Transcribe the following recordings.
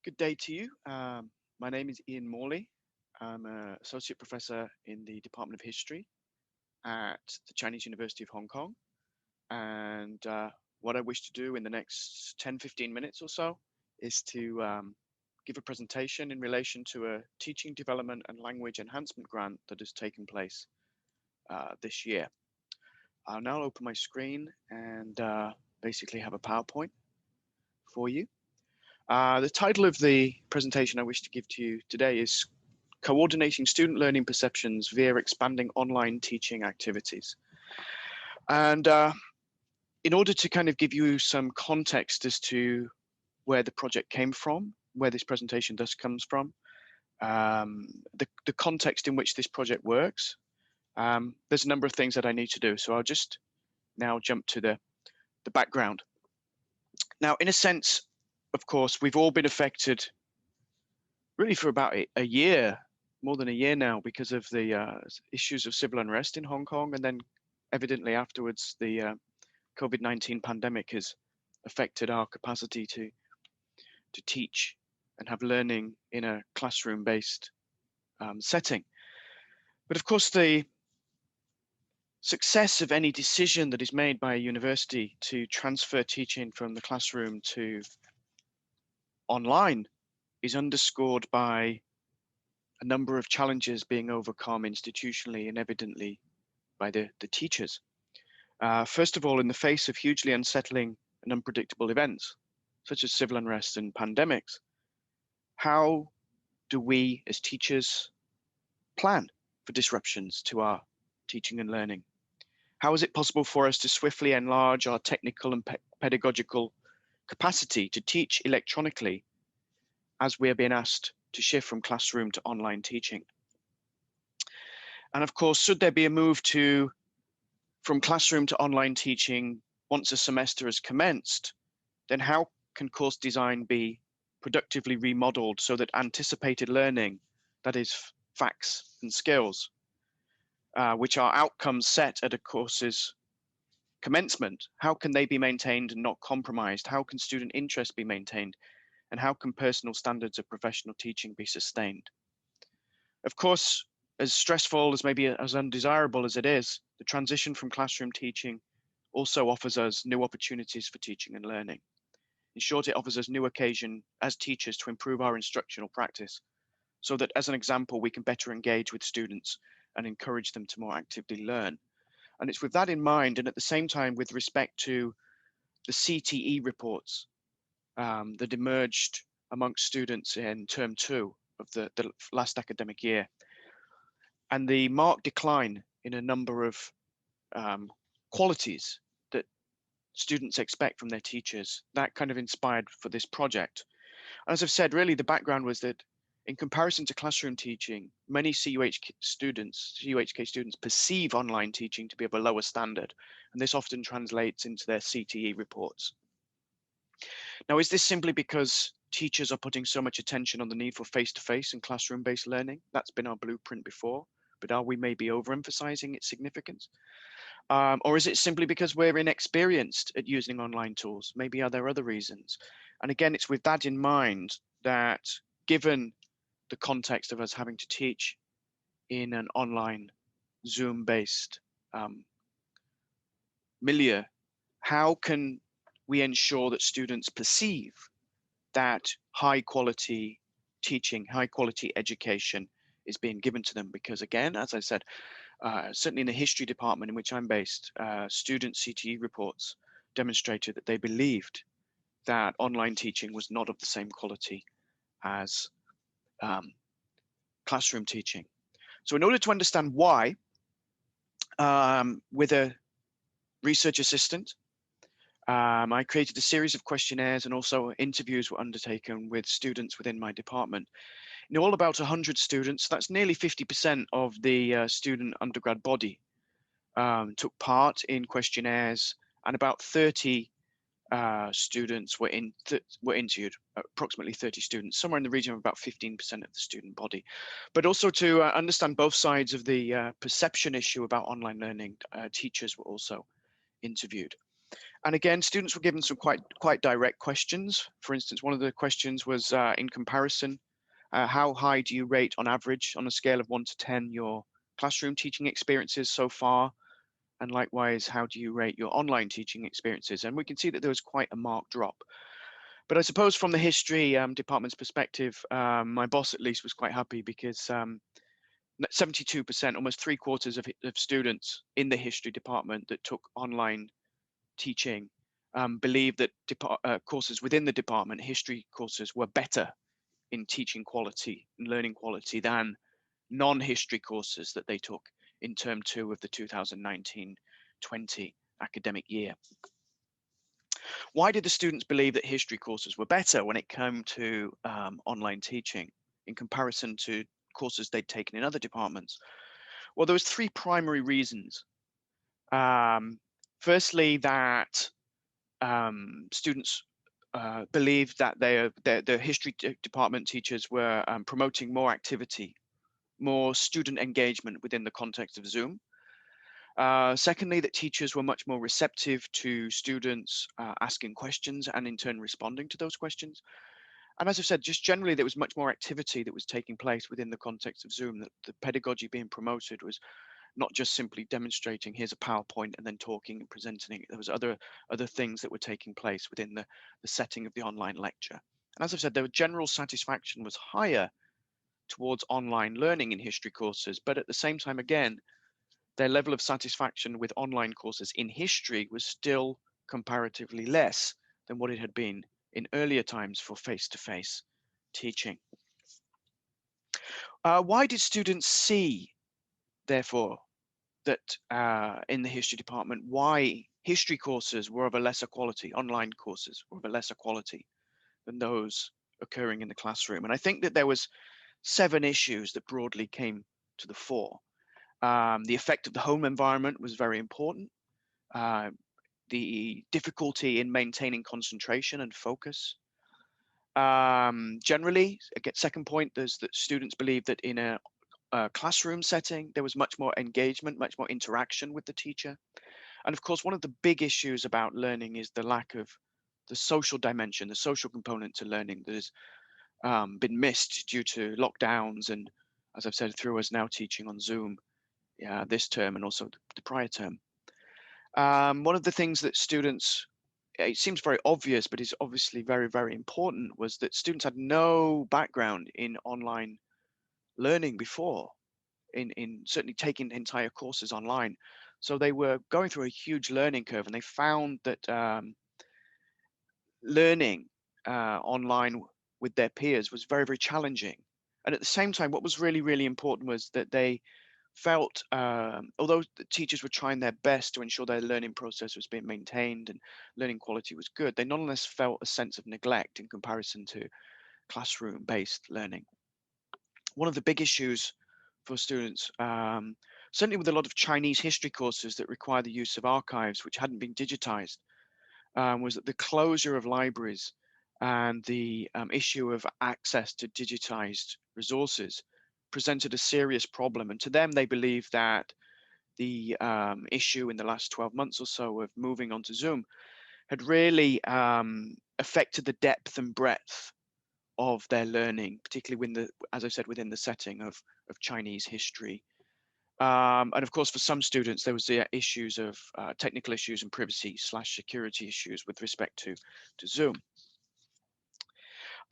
Good day to you. My name is Ian Morley. I'm an associate professor in the Department of History at the Chinese University of Hong Kong. And what I wish to do in the next 10-15 minutes or so is to give a presentation in relation to a teaching development and language enhancement grant that has taken place this year. I'll now open my screen and basically have a PowerPoint for you. The title of the presentation I wish to give to you today is Coordinating Student Learning Perceptions via Expanding Online Teaching Activities. And in order to kind of give you some context as to where the project came from, where this presentation thus comes from, the context in which this project works, there's a number of things that I need to do. So I'll just now jump to the background. Now, in a sense, of course, we've all been affected really for about a year, more than a year now, because of the issues of civil unrest in Hong Kong. And then evidently afterwards, the COVID-19 pandemic has affected our capacity to teach and have learning in a classroom-based setting. But of course, the success of any decision that is made by a university to transfer teaching from the classroom to online is underscored by a number of challenges being overcome institutionally and evidently by the teachers. First of all, in the face of hugely unsettling and unpredictable events, such as civil unrest and pandemics, how do we as teachers plan for disruptions to our teaching and learning? How is it possible for us to swiftly enlarge our technical and pedagogical capacity to teach electronically as we are being asked to shift from classroom to online teaching? And of course, should there be a move from classroom to online teaching once a semester has commenced, then how can course design be productively remodeled so that anticipated learning, that is facts and skills, which are outcomes set at a course's commencement, how can they be maintained and not compromised? How can student interest be maintained? And how can personal standards of professional teaching be sustained? Of course, as stressful as maybe as undesirable as it is, the transition from classroom teaching also offers us new opportunities for teaching and learning. In short, it offers us new occasion as teachers to improve our instructional practice so that, as an example, we can better engage with students and encourage them to more actively learn. And it's with that in mind, and at the same time, with respect to the CTE reports that emerged amongst students in term 2 of the last academic year, and the marked decline in a number of qualities that students expect from their teachers, that kind of inspired for this project. And as I've said, really the background was that in comparison to classroom teaching, many CUHK students perceive online teaching to be of a lower standard, and this often translates into their CTE reports. Now, is this simply because teachers are putting so much attention on the need for face-to-face and classroom-based learning? That's been our blueprint before, but are we maybe overemphasizing its significance? Or is it simply because we're inexperienced at using online tools? Maybe are there other reasons? And again, it's with that in mind that, given the context of us having to teach in an online Zoom-based milieu, how can we ensure that students perceive that high quality teaching, high quality education is being given to them? Because again, as I said, certainly in the history department in which I'm based, student CTE reports demonstrated that they believed that online teaching was not of the same quality as classroom teaching. So in order to understand why, with a research assistant, I created a series of questionnaires, and also interviews were undertaken with students within my department. All about 100 students, that's nearly 50% of the student undergrad body, took part in questionnaires, and about 30 students were interviewed, approximately 30 students, somewhere in the region of about 15% of the student body. But also to understand both sides of the perception issue about online learning, teachers were also interviewed. And again, students were given some quite direct questions. For instance, one of the questions was in comparison, how high do you rate on average on a scale of 1 to 10 your classroom teaching experiences so far? And likewise, how do you rate your online teaching experiences? And we can see that there was quite a marked drop. But I suppose from the history department's perspective, my boss at least was quite happy because 72%, almost 3/4 of students in the history department that took online teaching believed that courses within the department, history courses, were better in teaching quality and learning quality than non-history courses that they took in term 2 of the 2019-20 academic year. Why did the students believe that history courses were better when it came to online teaching in comparison to courses they'd taken in other departments? Well, there was 3 primary reasons. Firstly, that students believed that their history department teachers were promoting more activity, more student engagement within the context of Zoom. Secondly, that teachers were much more receptive to students asking questions and in turn responding to those questions. And as I said, just generally, there was much more activity that was taking place within the context of Zoom, that the pedagogy being promoted was not just simply demonstrating here's a PowerPoint and then talking and presenting it. There was other things that were taking place within the setting of the online lecture. And as I've said, their general satisfaction was higher towards online learning in history courses, but at the same time, again, their level of satisfaction with online courses in history was still comparatively less than what it had been in earlier times for face-to-face teaching. Why did students see, therefore, that in the history department, why history courses were of a lesser quality, online courses were of a lesser quality than those occurring in the classroom? And I think that there was 7 issues that broadly came to the fore. The effect of the home environment was very important. The difficulty in maintaining concentration and focus. Generally, again, second point, there's that students believe that in a classroom setting, there was much more engagement, much more interaction with the teacher. And of course, one of the big issues about learning is the lack of the social dimension, the social component to learning that has been missed due to lockdowns and, as I've said, through us now teaching on Zoom this term and also the prior term. One of the things that students, it seems very obvious, but is obviously very, very important, was that students had no background in online learning before, in certainly taking entire courses online. So they were going through a huge learning curve, and they found that learning online with their peers was very, very challenging. And at the same time, what was really, really important was that they felt, although the teachers were trying their best to ensure their learning process was being maintained and learning quality was good, they nonetheless felt a sense of neglect in comparison to classroom-based learning. One of the big issues for students, certainly with a lot of Chinese history courses that require the use of archives which hadn't been digitized, was that the closure of libraries and the issue of access to digitized resources presented a serious problem. And to them, they believe that the issue in the last 12 months or so of moving on to Zoom had really affected the depth and breadth of their learning, particularly as I said, within the setting of Chinese history. And of course, for some students, there was the issues of technical issues and privacy/security issues with respect to Zoom.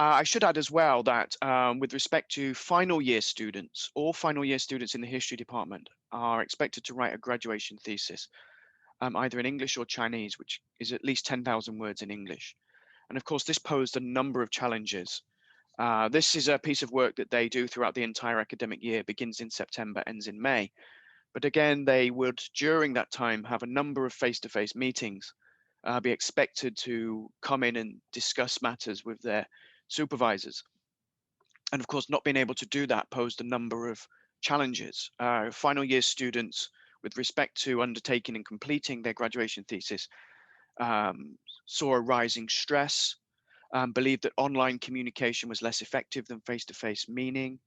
I should add as well that with respect to final year students, all final year students in the history department are expected to write a graduation thesis, either in English or Chinese, which is at least 10,000 words in English. And of course, this posed a number of challenges. This is a piece of work that they do throughout the entire academic year, begins in September, ends in May. But again, they would, during that time, have a number of face-to-face meetings, be expected to come in and discuss matters with their supervisors. And of course, not being able to do that posed a number of challenges. Final year students, with respect to undertaking and completing their graduation thesis, saw a rising stress, believed that online communication was less effective than face-to-face meeting,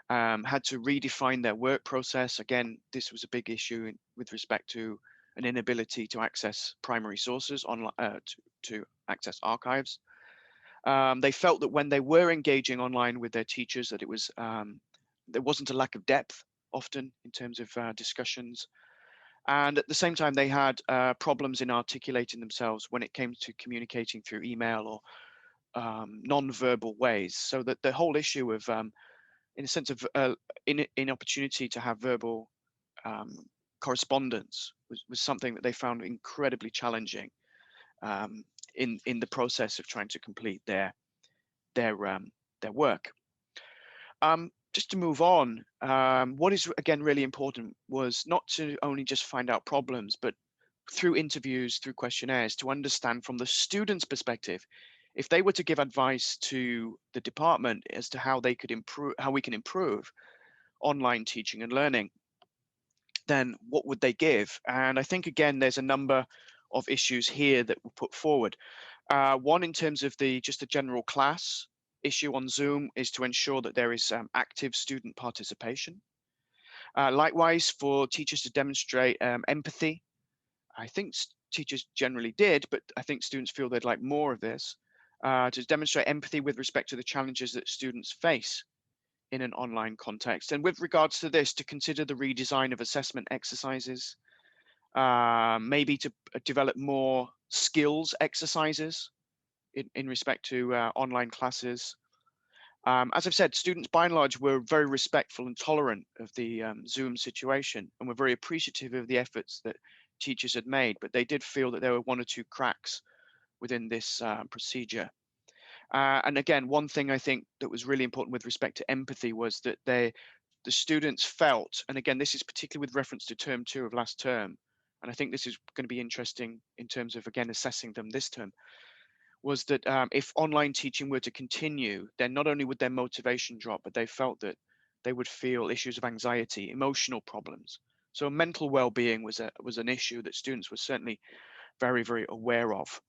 had to redefine their work process. Again, this was a big issue with respect to an inability to access primary sources online, to access archives. They felt that when they were engaging online with their teachers, that it was there wasn't a lack of depth often in terms of discussions. And at the same time, they had problems in articulating themselves when it came to communicating through email or non-verbal ways. So that the whole issue of, in a sense of inopportunity to have verbal correspondence was something that they found incredibly challenging in the process of trying to complete their work. Just to move on, what is again really important was not to only just find out problems, but through interviews, through questionnaires, to understand from the student's perspective, if they were to give advice to the department as to how they could improve, how we can improve online teaching and learning, then what would they give? And I think again, there's a number of issues here that were put forward. One, in terms of just the general class issue on Zoom, is to ensure that there is active student participation. Likewise, for teachers to demonstrate empathy. I think teachers generally did, but I think students feel they'd like more of this, to demonstrate empathy with respect to the challenges that students face in an online context. And with regards to this, to consider the redesign of assessment exercises, maybe to develop more skills exercises in respect to online classes. As I've said, students by and large were very respectful and tolerant of the Zoom situation, and were very appreciative of the efforts that teachers had made, but they did feel that there were one or two cracks within this procedure. And again, one thing I think that was really important with respect to empathy was that the students felt, and again, this is particularly with reference to term 2 of last term, and I think this is going to be interesting in terms of, again, assessing them this term, was that if online teaching were to continue, then not only would their motivation drop, but they felt that they would feel issues of anxiety, emotional problems. So mental well-being was an issue that students were certainly very, very aware of.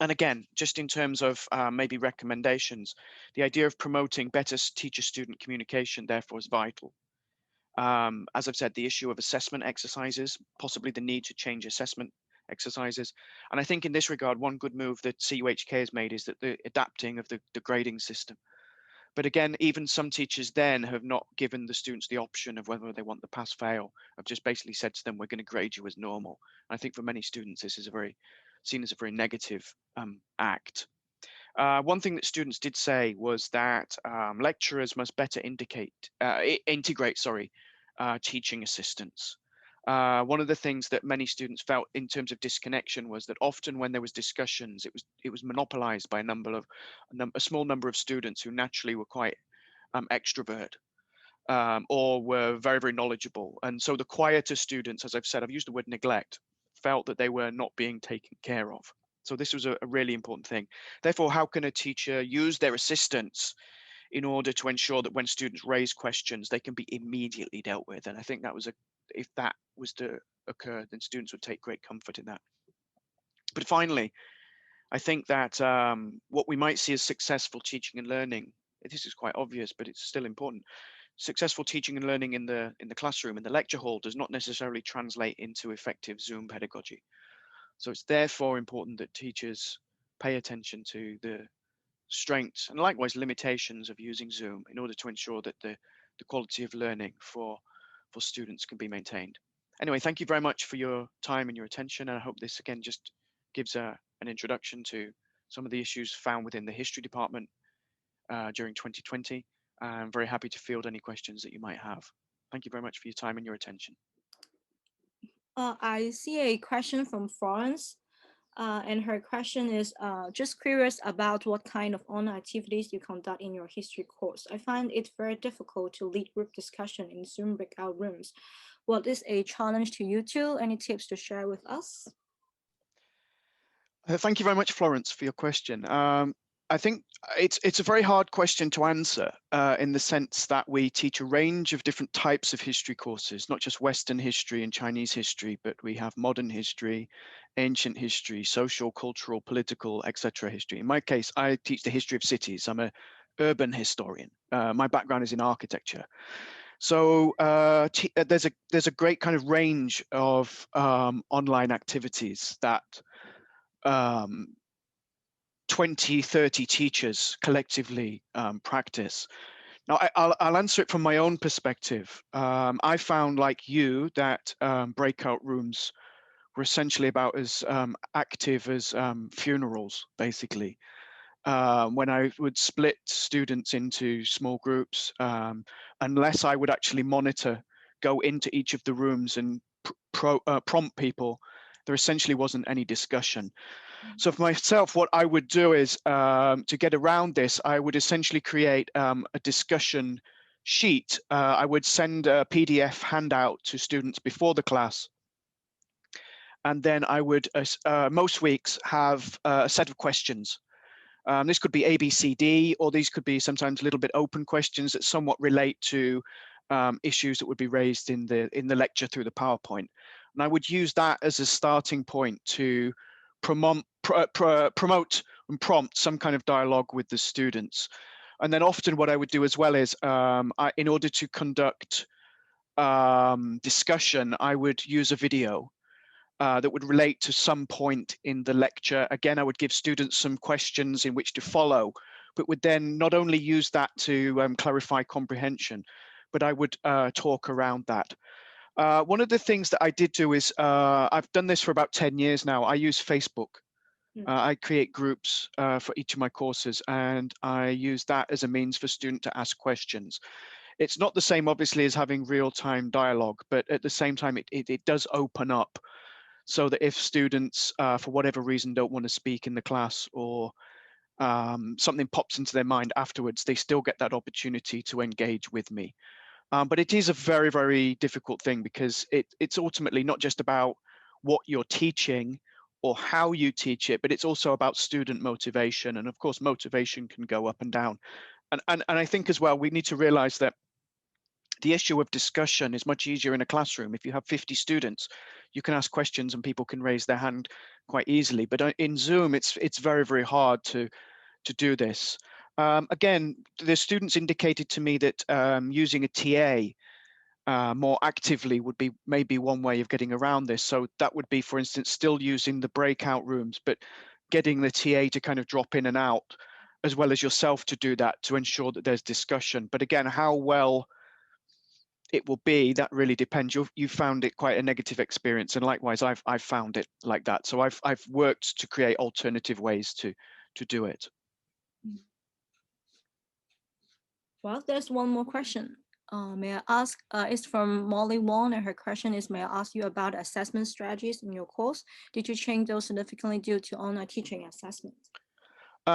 And again, just in terms of maybe recommendations, the idea of promoting better teacher-student communication, therefore, is vital. As I've said, the issue of assessment exercises, possibly the need to change assessment exercises. And I think in this regard, one good move that CUHK has made is that the adapting of the grading system. But again, even some teachers then have not given the students the option of whether they want the pass fail. I've just basically said to them, we're going to grade you as normal. And I think for many students, this is seen as a very negative act. One thing that students did say was that lecturers must better integrate teaching assistants. One of the things that many students felt in terms of disconnection was that often when there was discussions, it was monopolized by a small number of students who naturally were quite extrovert, or were very, very knowledgeable. And so the quieter students, as I've said, I've used the word neglect, felt that they were not being taken care of. So this was a really important thing. Therefore, how can a teacher use their assistants in order to ensure that when students raise questions, they can be immediately dealt with? And I think that was if that was to occur, then students would take great comfort in that. But finally, I think that what we might see as successful teaching and learning, this is quite obvious, but it's still important. Successful teaching and learning in the classroom, in the lecture hall, does not necessarily translate into effective Zoom pedagogy. So it's therefore important that teachers pay attention to the strengths and likewise limitations of using Zoom in order to ensure that the quality of learning for students can be maintained. Anyway, thank you very much for your time and your attention. And I hope this again just gives an introduction to some of the issues found within the history department during 2020. I'm very happy to field any questions that you might have. Thank you very much for your time and your attention. I see a question from Florence, and her question is just curious about what kind of online activities you conduct in your history course. I find it very difficult to lead group discussion in Zoom breakout rooms. What is a challenge to you too? Any tips to share with us? Thank you very much, Florence, for your question. I think it's a very hard question to answer in the sense that we teach a range of different types of history courses, not just Western history and Chinese history, but we have modern history, ancient history, social, cultural, political, etc. history. In my case, I teach the history of cities. I'm an urban historian. My background is in architecture. So there's a great kind of range of online activities that 20, 30 teachers collectively practice. Now, I'll answer it from my own perspective. I found, like you, that breakout rooms were essentially about as active as funerals, basically. When I would split students into small groups, unless I would actually go into each of the rooms and prompt people, there essentially wasn't any discussion. So for myself, what I would do is, to get around this, I would essentially create a discussion sheet. I would send a PDF handout to students before the class. And then I would, most weeks, have a set of questions. This could be A, B, C, D, or these could be sometimes a little bit open questions that somewhat relate to issues that would be raised in the lecture through the PowerPoint. And I would use that as a starting point to promote and prompt some kind of dialogue with the students. And then often what I would do as well is, in order to conduct discussion, I would use a video that would relate to some point in the lecture. Again, I would give students some questions in which to follow, but would then not only use that to clarify comprehension, but I would talk around that. One of the things that I did do is, I've done this for about 10 years now. I use Facebook. I create groups for each of my courses, and I use that as a means for students to ask questions. It's not the same, obviously, as having real-time dialogue, but at the same time, it does open up so that if students, for whatever reason, don't want to speak in the class, or something pops into their mind afterwards, they still get that opportunity to engage with me. But it is a very, very difficult thing, because it's ultimately not just about what you're teaching or how you teach it, but it's also about student motivation. And of course, motivation can go up and down. And I think as well, we need to realize that the issue of discussion is much easier in a classroom. If you have 50 students, you can ask questions and people can raise their hand quite easily. But in Zoom, it's very, very hard to do this. Again, the students indicated to me that using a TA more actively would be maybe one way of getting around this. So that would be, for instance, still using the breakout rooms, but getting the TA to kind of drop in and out, as well as yourself to do that, to ensure that there's discussion. But again, how well it will be, that really depends. You found it quite a negative experience, and likewise, I've found it like that. So I've worked to create alternative ways to do it. Well, there's one more question. May I ask, it's from Morley Wong, and her question is, may I ask you about assessment strategies in your course? Did you change those significantly due to online teaching assessments?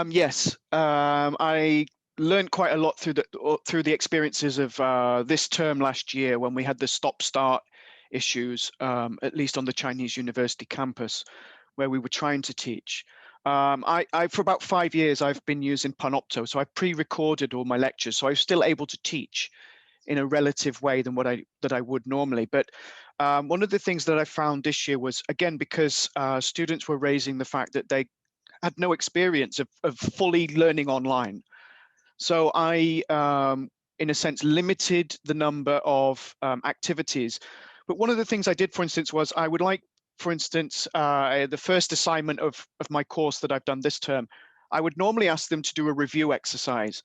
Yes, I learned quite a lot through the experiences of this term last year, when we had the stop-start issues, at least on the Chinese university campus, where we were trying to teach. For about 5 years, I've been using Panopto, so I pre-recorded all my lectures, so I was still able to teach in a relative way than that I would normally. But one of the things that I found this year was, again, because students were raising the fact that they had no experience of fully learning online. So I, in a sense, limited the number of activities. But one of the things I did, for instance, was I would like, for instance, the first assignment of my course that I've done this term, I would normally ask them to do a review exercise.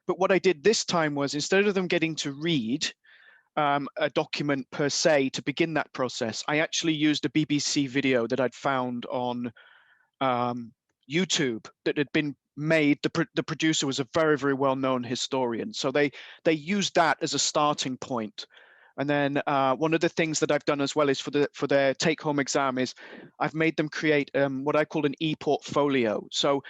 But what I did this time was, instead of them getting to read a document per se to begin that process, I actually used a BBC video that I'd found on YouTube that had been made. The producer was a very, very well-known historian, so they used that as a starting point. And then one of the things that I've done as well is for their take-home exam is I've made them create what I call an e-portfolio. So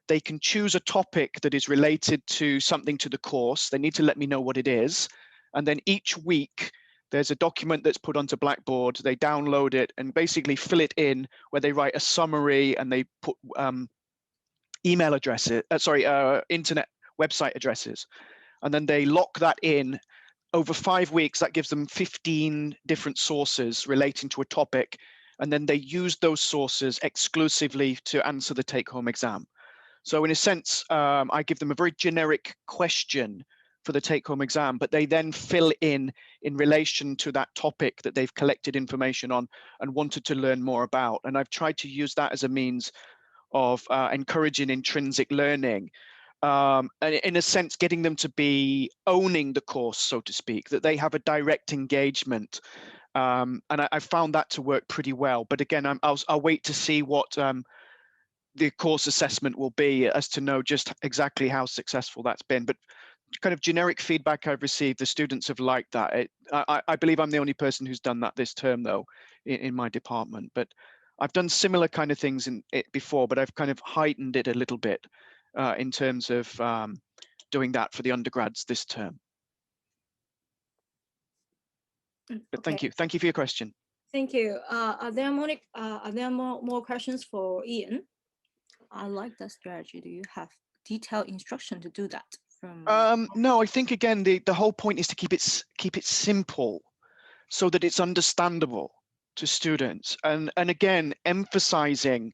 they can choose a topic that is related to something to the course. They need to let me know what it is, and then each week there's a document that's put onto Blackboard. They download it and basically fill it in, where they write a summary and they put email addresses, internet website addresses. And then they lock that in. Over 5 weeks, that gives them 15 different sources relating to a topic. And then they use those sources exclusively to answer the take-home exam. So in a sense, I give them a very generic question for the take-home exam, but they then fill in relation to that topic that they've collected information on and wanted to learn more about. And I've tried to use that as a means of encouraging intrinsic learning, and in a sense, getting them to be owning the course, so to speak, that they have a direct engagement. And I found that to work pretty well. But again, I'll wait to see what the course assessment will be as to know just exactly how successful that's been. But kind of generic feedback I've received, the students have liked that. I believe I'm the only person who's done that this term, though, in my department. But I've done similar kind of things in it before, but I've kind of heightened it a little bit in terms of doing that for the undergrads this term. But Okay. Thank you for your question. Thank you. Are there more questions for Ian? I like that strategy. Do you have detailed instruction to do that? No, I think again the whole point is to keep it simple, so that it's understandable to students, and again emphasizing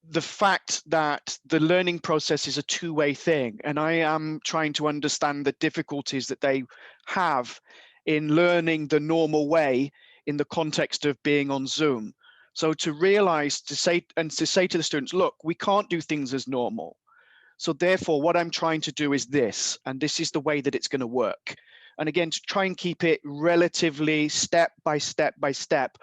the fact that the learning process is a two-way thing, and I am trying to understand the difficulties that they have in learning the normal way in the context of being on Zoom. So to realize, to say to the students, look, we can't do things as normal. So therefore, what I'm trying to do is this, and this is the way that it's going to work. And again, to try and keep it relatively step by step by step,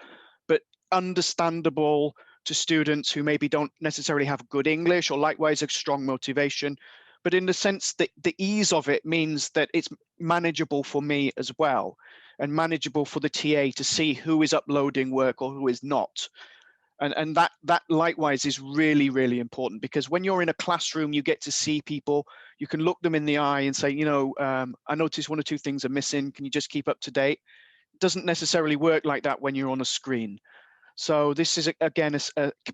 but understandable to students who maybe don't necessarily have good English or likewise a strong motivation. But in the sense that the ease of it means that it's manageable for me as well, and manageable for the TA to see who is uploading work or who is not. And that likewise is really, really important, because when you're in a classroom, you get to see people, you can look them in the eye and say, you know, I noticed one or two things are missing. Can you just keep up to date? It doesn't necessarily work like that when you're on a screen. So this is, again,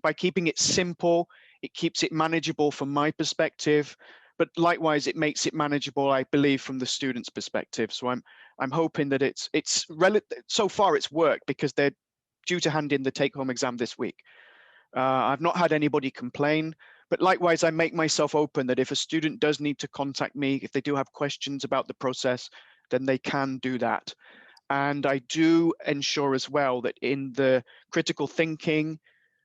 by keeping it simple, it keeps it manageable from my perspective, but likewise, it makes it manageable, I believe, from the student's perspective. So I'm hoping that so far it's worked, because they're due to hand in the take-home exam this week. I've not had anybody complain, but likewise, I make myself open that if a student does need to contact me, if they do have questions about the process, then they can do that. And I do ensure as well that in the critical thinking,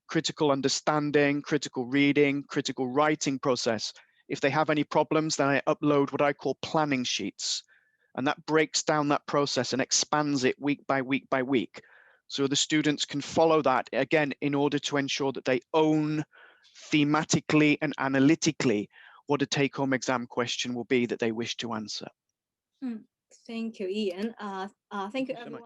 critical understanding, critical reading, critical writing process, if they have any problems, then I upload what I call planning sheets. And that breaks down that process and expands it week by week by week. So the students can follow that, again, in order to ensure that they own thematically and analytically what a take-home exam question will be that they wish to answer. Thank you, Ian. Thank you, Thank you so everyone. much.